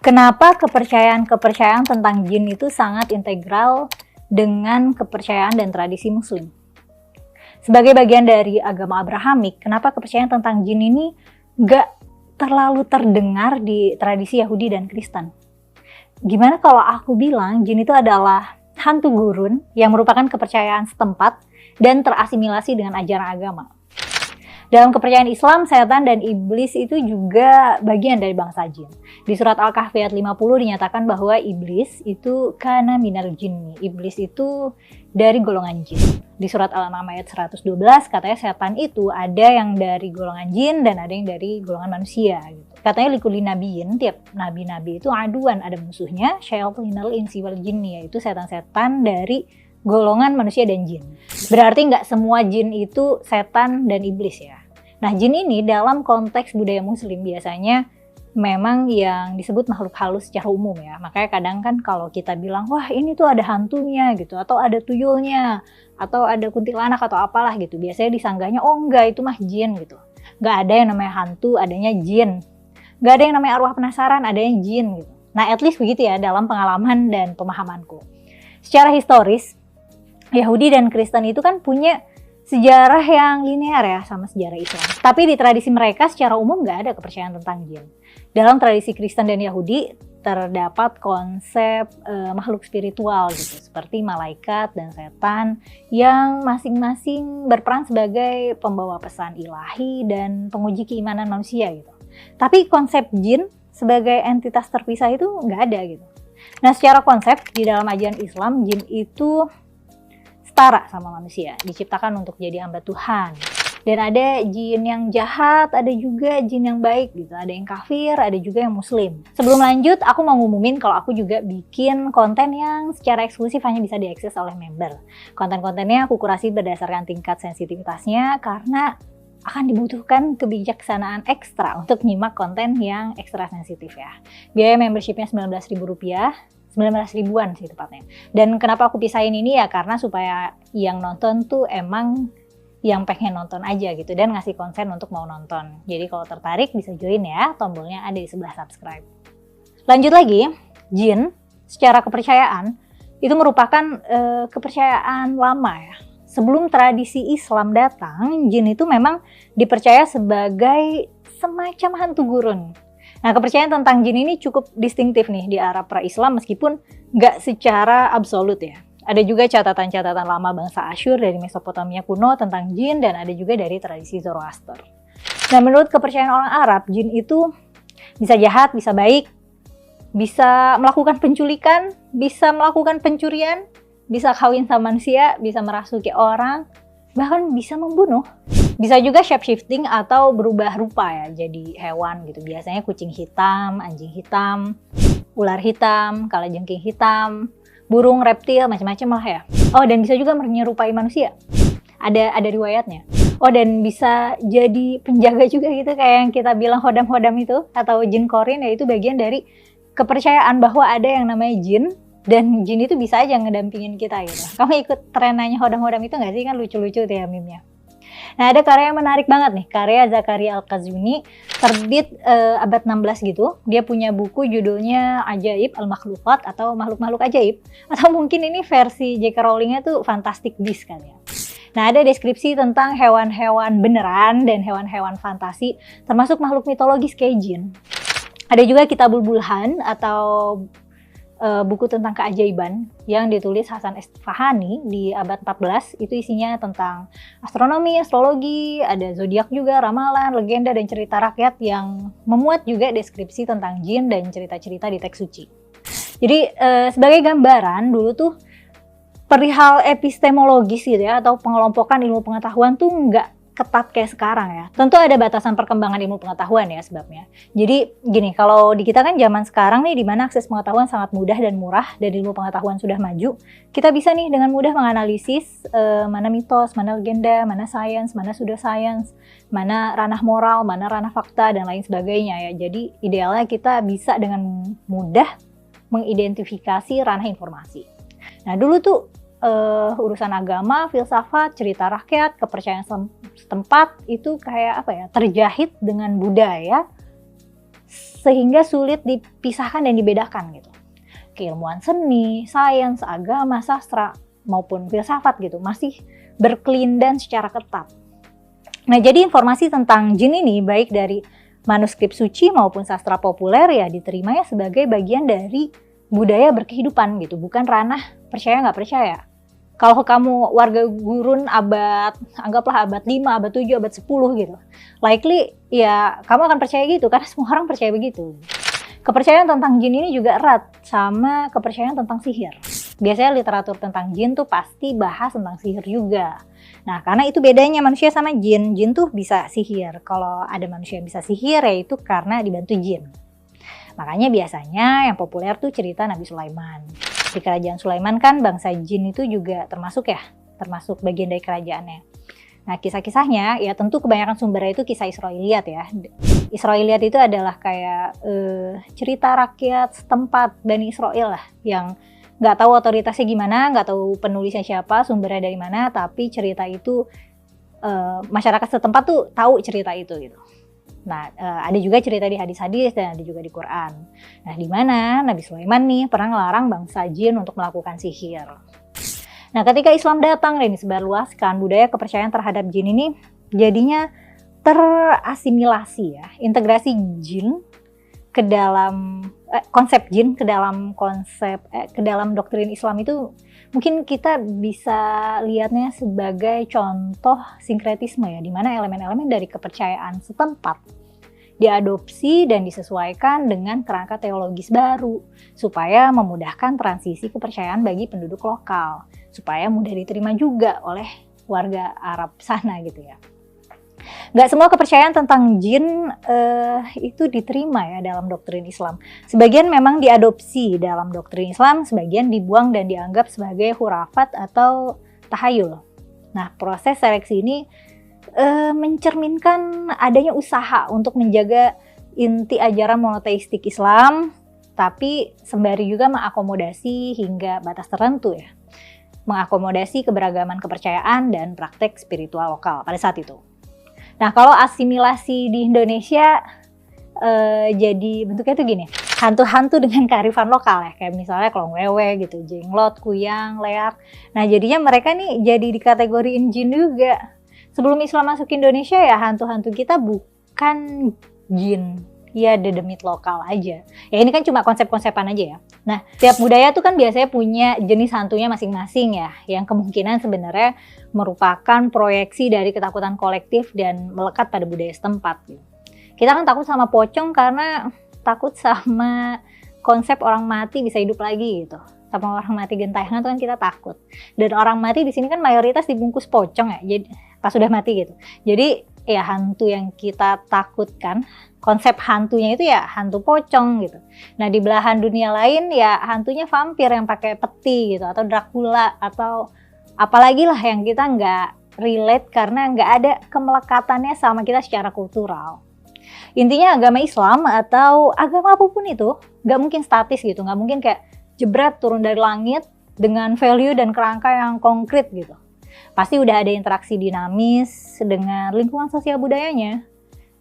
Kenapa kepercayaan-kepercayaan tentang jin itu sangat integral dengan kepercayaan dan tradisi Muslim? Sebagai bagian dari agama Abrahamik, kenapa kepercayaan tentang jin ini gak terlalu terdengar di tradisi Yahudi dan Kristen? Gimana kalau aku bilang jin itu adalah hantu gurun yang merupakan kepercayaan setempat dan terasimilasi dengan ajaran agama? Dalam kepercayaan Islam, setan dan iblis itu juga bagian dari bangsa jin. Di surat Al-Kahfi ayat 50 dinyatakan bahwa iblis itu kana minal jinni. Iblis itu dari golongan jin. Di surat Al-An'am ayat 112 katanya setan itu ada yang dari golongan jin dan ada yang dari golongan manusia. Gitu. Katanya likuli nabiyin, tiap nabi-nabi itu aduan, ada musuhnya, syayatinal insi wal jinni, yaitu setan-setan dari golongan manusia dan jin. Berarti nggak semua jin itu setan dan iblis ya. Nah, jin ini dalam konteks budaya Muslim biasanya memang yang disebut makhluk halus secara umum ya. Makanya kadang kan kalau kita bilang, wah ini tuh ada hantunya gitu, atau ada tuyulnya, atau ada kuntilanak atau apalah gitu. Biasanya disanggahnya, oh enggak itu mah jin gitu. Nggak ada yang namanya hantu, adanya jin. Nggak ada yang namanya arwah penasaran, adanya jin gitu. Nah, at least begitu ya dalam pengalaman dan pemahamanku. Secara historis, Yahudi dan Kristen itu kan punya sejarah yang linear ya sama sejarah Islam. Tapi di tradisi mereka secara umum nggak ada kepercayaan tentang jin. Dalam tradisi Kristen dan Yahudi terdapat konsep makhluk spiritual gitu, seperti malaikat dan setan yang masing-masing berperan sebagai pembawa pesan ilahi dan penguji keimanan manusia gitu. Tapi konsep jin sebagai entitas terpisah itu nggak ada gitu. Nah, secara konsep di dalam ajaran Islam, jin itu setara sama manusia, diciptakan untuk jadi hamba Tuhan. Dan ada jin yang jahat, ada juga jin yang baik gitu. Ada yang kafir, ada juga yang muslim. Sebelum lanjut, aku mau ngumumin kalau aku juga bikin konten yang secara eksklusif hanya bisa diakses oleh member. Konten-kontennya aku kurasi berdasarkan tingkat sensitivitasnya karena akan dibutuhkan kebijaksanaan ekstra untuk nyimak konten yang ekstra sensitif ya. Biaya membershipnya Rp19.000. 19 ribuan sih tepatnya. Dan kenapa aku pisahin ini ya karena supaya yang nonton tuh emang yang pengen nonton aja gitu dan ngasih konsen untuk mau nonton. Jadi kalau tertarik bisa join ya, tombolnya ada di sebelah subscribe. Lanjut lagi, jin secara kepercayaan itu merupakan kepercayaan lama ya. Sebelum tradisi Islam datang, jin itu memang dipercaya sebagai semacam hantu gurun. Nah, kepercayaan tentang jin ini cukup distintif nih di Arab pra-Islam meskipun nggak secara absolut ya. Ada juga catatan-catatan lama bangsa Asyur dari Mesopotamia kuno tentang jin dan ada juga dari tradisi Zoroaster. Nah, menurut kepercayaan orang Arab, jin itu bisa jahat, bisa baik, bisa melakukan penculikan, bisa melakukan pencurian, bisa kawin sama manusia, bisa merasuki orang, bahkan bisa membunuh. Bisa juga shapeshifting atau berubah rupa ya, jadi hewan gitu. Biasanya kucing hitam, anjing hitam, ular hitam, kalajengking hitam, burung, reptil, macam-macam lah ya. Oh, dan bisa juga menyerupai manusia. Ada riwayatnya. Oh, dan bisa jadi penjaga juga gitu, kayak yang kita bilang hodam-hodam itu, atau jin korin, ya itu bagian dari kepercayaan bahwa ada yang namanya jin, dan jin itu bisa aja ngedampingin kita gitu. Kamu ikut trenanya hodam-hodam itu nggak sih? Kan lucu-lucu tuh ya meme-nya. Nah, ada karya yang menarik banget nih, karya Zakaria Al-Qazwini, terbit abad 16 gitu. Dia punya buku judulnya Ajaib Al-Makhluqat atau Makhluk-Makhluk Ajaib. Atau mungkin ini versi J.K. Rowling-nya tuh Fantastic Beasts kali ya. Nah, ada deskripsi tentang hewan-hewan beneran dan hewan-hewan fantasi, termasuk makhluk mitologis kayak jin. Ada juga Kitabul Bulhan atau buku tentang keajaiban yang ditulis Hasan Isfahani di abad 14. Itu isinya tentang astronomi, astrologi, ada zodiak juga, ramalan, legenda, dan cerita rakyat yang memuat juga deskripsi tentang jin dan cerita-cerita di teks suci. Jadi sebagai gambaran, dulu tuh perihal epistemologis gitu ya, atau pengelompokan ilmu pengetahuan tuh nggak ketat kayak sekarang ya. Tentu ada batasan perkembangan ilmu pengetahuan ya sebabnya. Jadi gini, kalau di kita kan zaman sekarang nih dimana akses pengetahuan sangat mudah dan murah dan ilmu pengetahuan sudah maju, kita bisa nih dengan mudah menganalisis mana mitos, mana legenda, mana sains, mana pseudoscience, mana ranah moral, mana ranah fakta dan lain sebagainya ya. Jadi idealnya kita bisa dengan mudah mengidentifikasi ranah informasi. Nah, dulu tuh urusan agama, filsafat, cerita rakyat, kepercayaan setempat itu kayak apa ya, terjahit dengan budaya sehingga sulit dipisahkan dan dibedakan gitu. Keilmuan seni, sains, agama, sastra, maupun filsafat gitu masih berkelindan secara ketat. Nah, jadi informasi tentang jin ini baik dari manuskrip suci maupun sastra populer ya diterimanya sebagai bagian dari budaya berkehidupan gitu, bukan ranah percaya nggak percaya. Kalau kamu warga gurun anggaplah abad 5, abad 7, abad 10 gitu, likely ya kamu akan percaya gitu karena semua orang percaya begitu. Kepercayaan tentang jin ini juga erat sama kepercayaan tentang sihir. Biasanya literatur tentang jin tuh pasti bahas tentang sihir juga. Nah, karena itu bedanya manusia sama jin. Jin tuh bisa sihir. Kalau ada manusia yang bisa sihir ya itu karena dibantu jin. Makanya biasanya yang populer tuh cerita Nabi Sulaiman. Di kerajaan Sulaiman kan bangsa jin itu juga termasuk bagian dari kerajaannya. Nah, kisah-kisahnya ya tentu kebanyakan sumbernya itu kisah Israiliyat ya. Israiliyat itu adalah kayak cerita rakyat setempat Bani Israel lah yang nggak tahu otoritasnya gimana, nggak tahu penulisnya siapa, sumbernya dari mana, tapi cerita itu masyarakat setempat tuh tahu cerita itu gitu. Nah, ada juga cerita di hadis-hadis dan ada juga di Quran. Nah, di mana Nabi Sulaiman nih pernah ngelarang bangsa jin untuk melakukan sihir. Nah, ketika Islam datang dan disebarluaskan, budaya kepercayaan terhadap jin ini jadinya terasimilasi ya, integrasi jin ke dalam konsep jin ke dalam doktrin Islam itu mungkin kita bisa lihatnya sebagai contoh sinkretisme ya, di mana elemen-elemen dari kepercayaan setempat diadopsi dan disesuaikan dengan kerangka teologis baru supaya memudahkan transisi kepercayaan bagi penduduk lokal, supaya mudah diterima juga oleh warga Arab sana gitu ya. Gak semua kepercayaan tentang jin itu diterima ya dalam doktrin Islam. Sebagian memang diadopsi dalam doktrin Islam, sebagian dibuang dan dianggap sebagai khurafat atau tahayul. Nah, proses seleksi ini mencerminkan adanya usaha untuk menjaga inti ajaran monoteistik Islam, tapi sembari juga mengakomodasi hingga batas tertentu ya. Mengakomodasi keberagaman kepercayaan dan praktek spiritual lokal pada saat itu. Nah, kalau asimilasi di Indonesia jadi bentuknya tuh gini, hantu-hantu dengan kearifan lokal ya, kayak misalnya kelong wewe gitu, jenglot, kuyang, leak. Nah, jadinya mereka nih jadi dikategoriin jin juga. Sebelum Islam masuk ke Indonesia ya hantu-hantu kita bukan jin, ya dedemit lokal aja. Ya ini kan cuma konsep-konsepan aja ya. Nah, tiap budaya tuh kan biasanya punya jenis hantunya masing-masing ya, yang kemungkinan sebenarnya merupakan proyeksi dari ketakutan kolektif dan melekat pada budaya setempat. Kita kan takut sama pocong karena takut sama konsep orang mati bisa hidup lagi gitu. Sama orang mati gentayangan tuh kan kita takut. Dan orang mati di sini kan mayoritas dibungkus pocong ya, jadi pas sudah mati gitu. Jadi ya hantu yang kita takutkan, konsep hantunya itu ya hantu pocong gitu. Nah, di belahan dunia lain ya hantunya vampir yang pakai peti gitu, atau Dracula, atau apalagi lah yang kita nggak relate karena nggak ada kemelekatannya sama kita secara kultural. Intinya agama Islam atau agama apapun itu nggak mungkin statis gitu, nggak mungkin kayak jebret turun dari langit dengan value dan kerangka yang konkret gitu. Pasti udah ada interaksi dinamis dengan lingkungan sosial budayanya.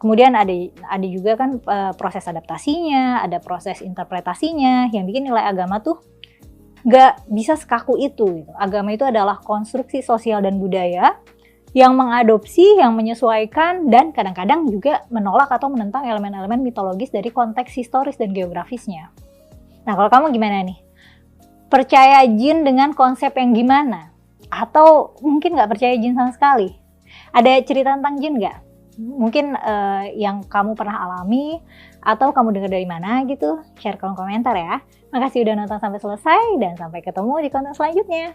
Kemudian ada juga kan proses adaptasinya, ada proses interpretasinya yang bikin nilai agama tuh gak bisa sekaku itu gitu. Agama itu adalah konstruksi sosial dan budaya yang mengadopsi, yang menyesuaikan, dan kadang-kadang juga menolak atau menentang elemen-elemen mitologis dari konteks historis dan geografisnya. Nah, kalau kamu gimana nih? Percaya jin dengan konsep yang gimana? Atau mungkin nggak percaya jin sama sekali? Ada cerita tentang jin nggak? Mungkin yang kamu pernah alami atau kamu dengar dari mana gitu? Share kolom komentar ya. Makasih udah nonton sampai selesai dan sampai ketemu di konten selanjutnya.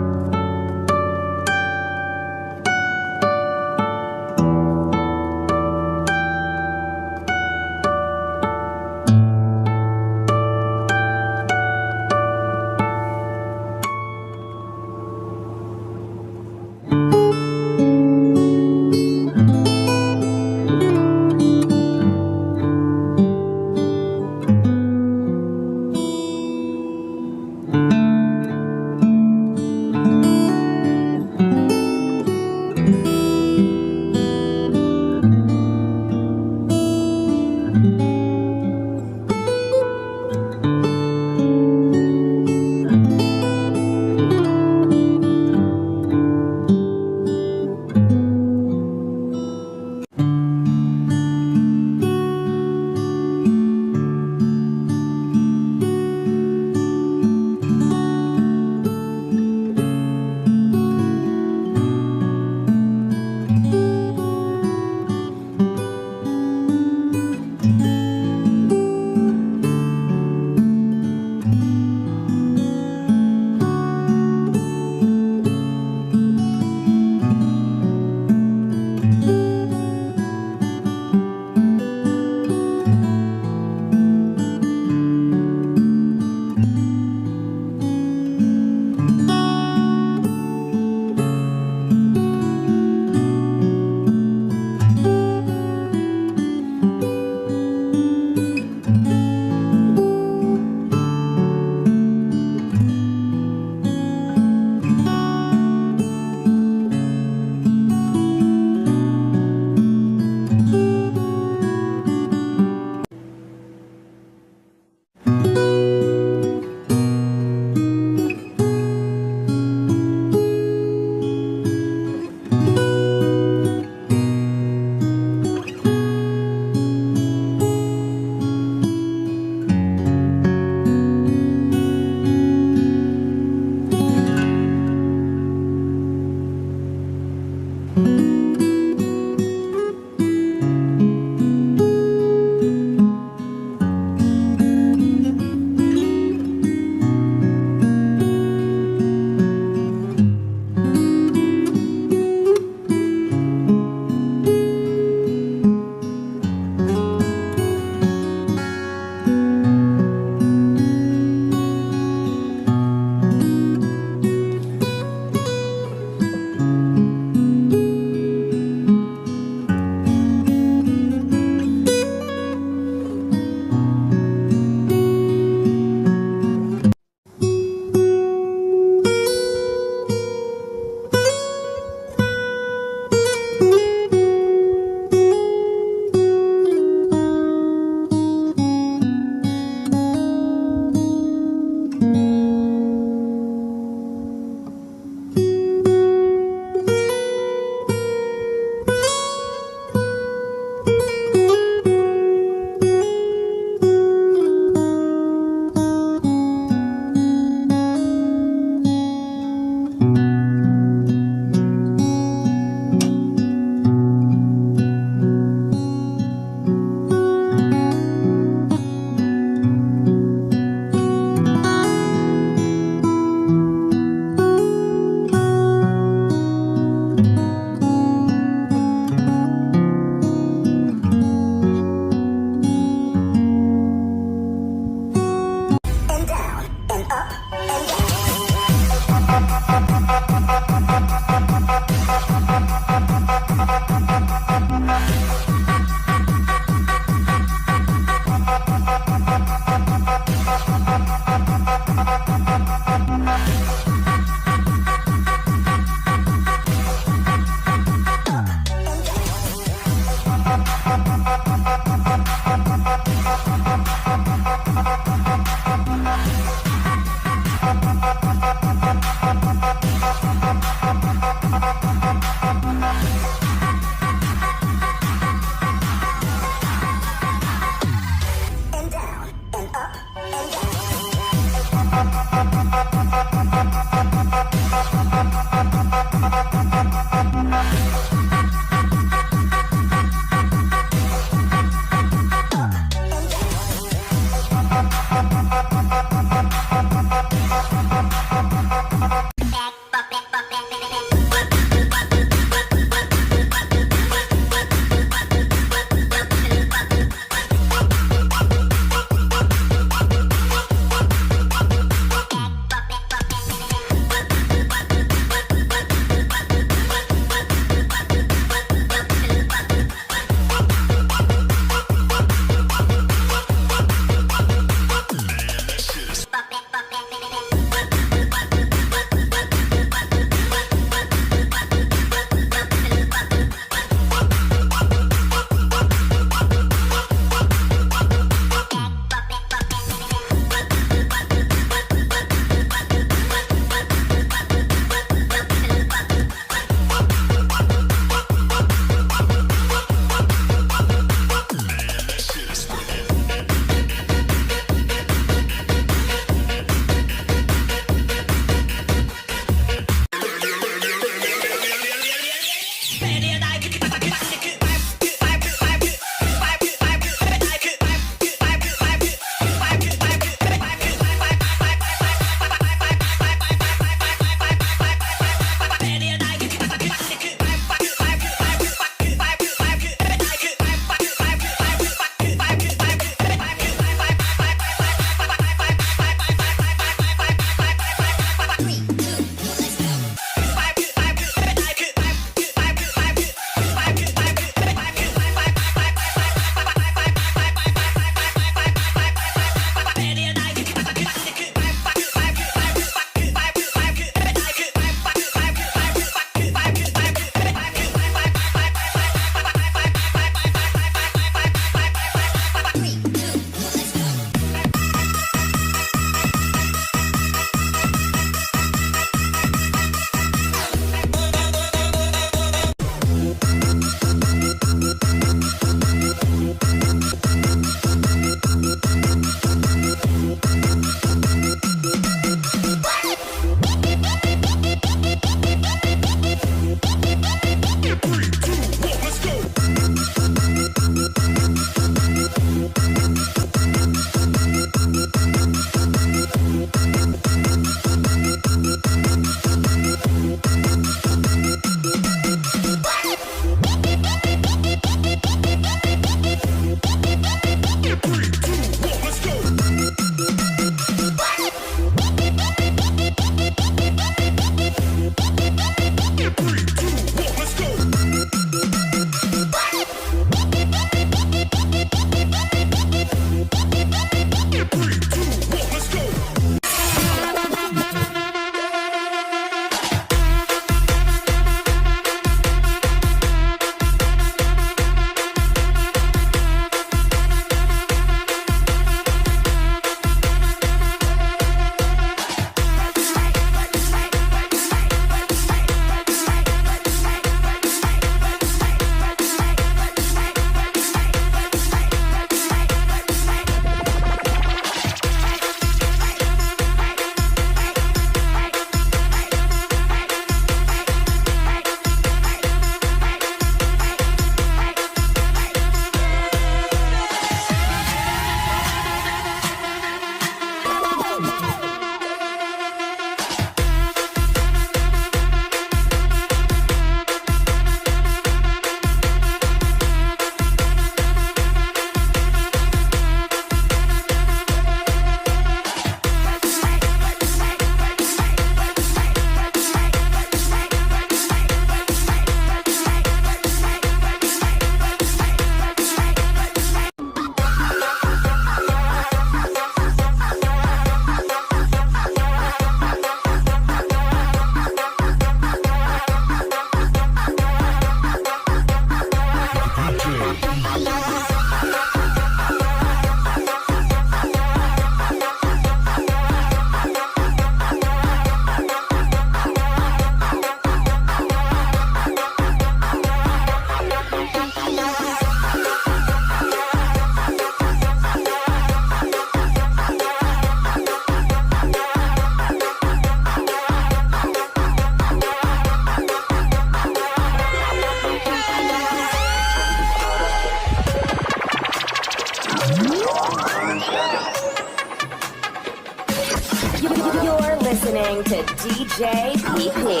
You're listening to DJ PP.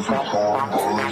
Bye.